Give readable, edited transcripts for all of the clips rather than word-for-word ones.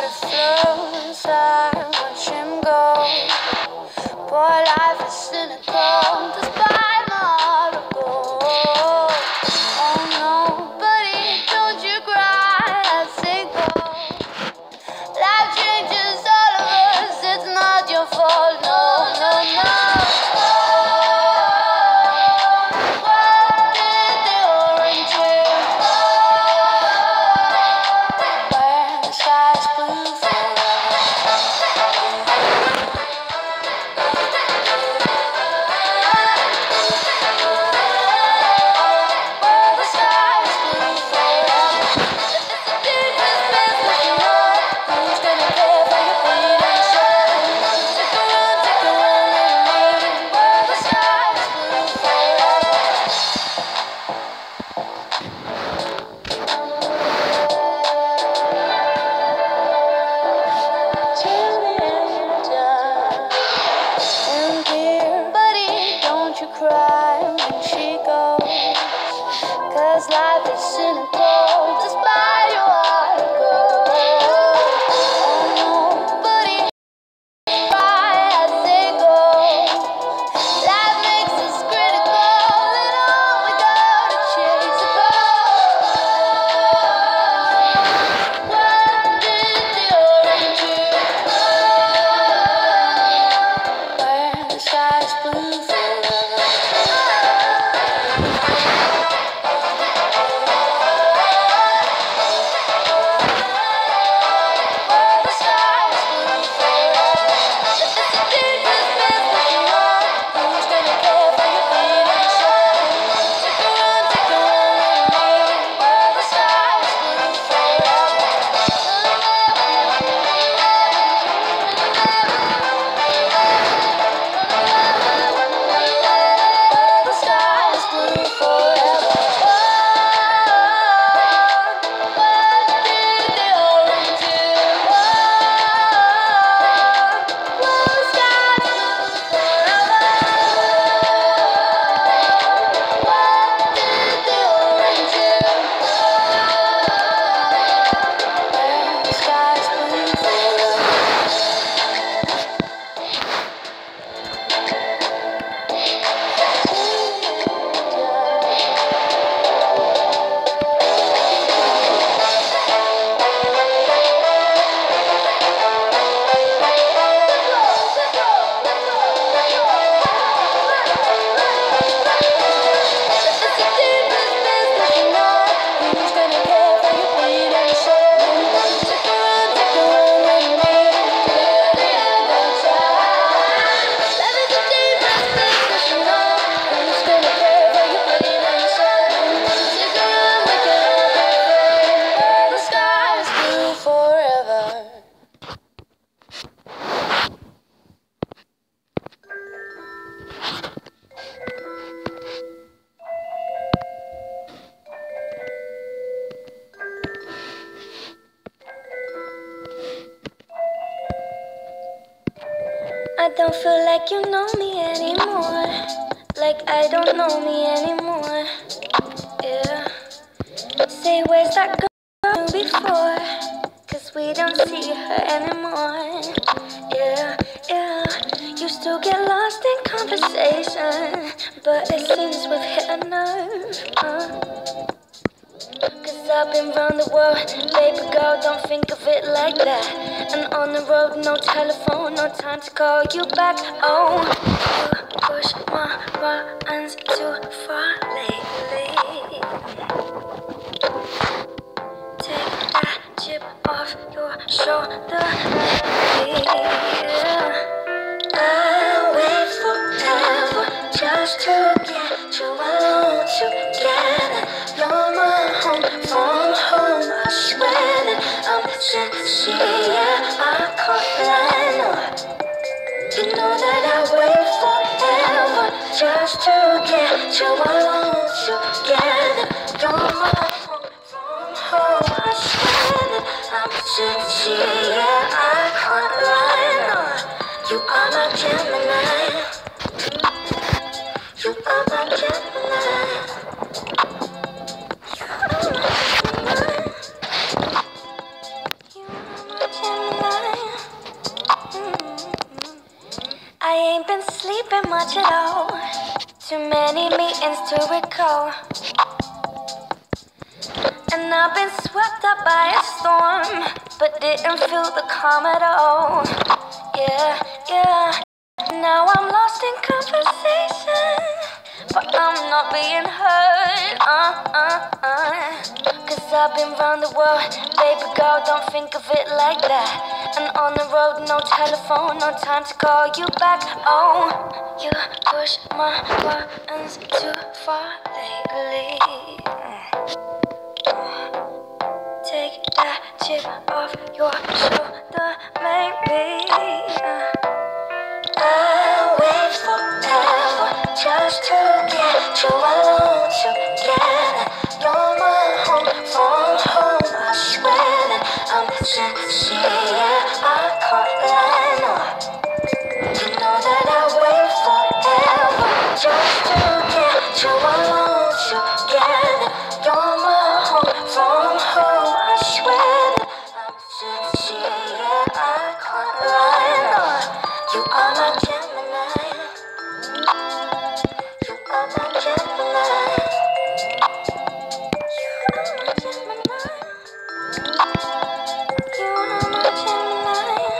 water flows, I watch him go. Boy, life is cynical, despite my heart of gold. Oh no, buddy, don't you cry, I say go. Life changes all of us, it's not your fault, no, no, no. What did the orange do? Where the sky's blue forever. Where the sky's blue forever. If it's a dangerous business, you know who's gonna pay for your bleeding soul? Take a run with me. Where the sky's blue forever. Till the end of time. And dear buddy, don't you cry when she goes. 'Cause life is cynical, despite your heart of gold. Oh no, buddy, cry as they go. Life makes us critical, and all we gotta chase a goal. What did the orange do? Where the sky's blue forever. Where the sky's blue forever. If it's a dangerous business, you know who's gonna care for your bleeding soul? Take a run with me. Where the sky's blue forever. Where the sky's blue forever. What did the orange do? Where the sky's blue forever. What did the orange do? Where the sky's blue If it's a dangerous business, you know who's gonna care for your bleeding soul? Take a run with me till the end of time. Life is a dangerous business, you know who's gonna care for your bleeding soul? Take a run with me where the sky is blue forever. I don't feel like you know me anymore. Like I don't know me anymore. Yeah. Say, where's that girl before? 'Cause we don't see her anymore. Yeah, yeah. Used to get lost in conversation, but it seems we've hit a nerve. 'Cause I've been round the world, baby girl, don't think of it like that. And on the road, no telephone, no time to call you back. Oh, you push my buttons too far lately. Take that chip off your shoulder, yeah. I'll wait forever just to get you alone together. You're my home from home, I swear that I'm sincere. I can't lie, no. You know that I wait forever just to get you alone together. You're my home from home, I swear that I'm sincere. I can't lie, no. You are my Gemini. You are my Gemini. You are my Gemini. You are my Gemini. catch it all. Too many meetings to recall. And I've been swept up by a storm, but didn't feel the calm at all. Yeah, yeah. Now I'm lost in conversation, but I'm not being heard. Cause I've been round the world, baby girl, don't think of it like that. And on the road, no telephone, no time to call you back. Oh, you push my buttons too far lately. Take that chip off your shoulder, maybe. I'll wait forever just to get you alone together. You're my home from home, I swear that I'm sincere. I can't lie, no. You know that I'll wait forever just to get you alone together. You're my home from home, I swear that I'm sincere. I can't lie, no. You are my Gemini. You are my Gemini. You are my Gemini. You are my Gemini.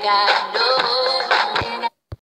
God.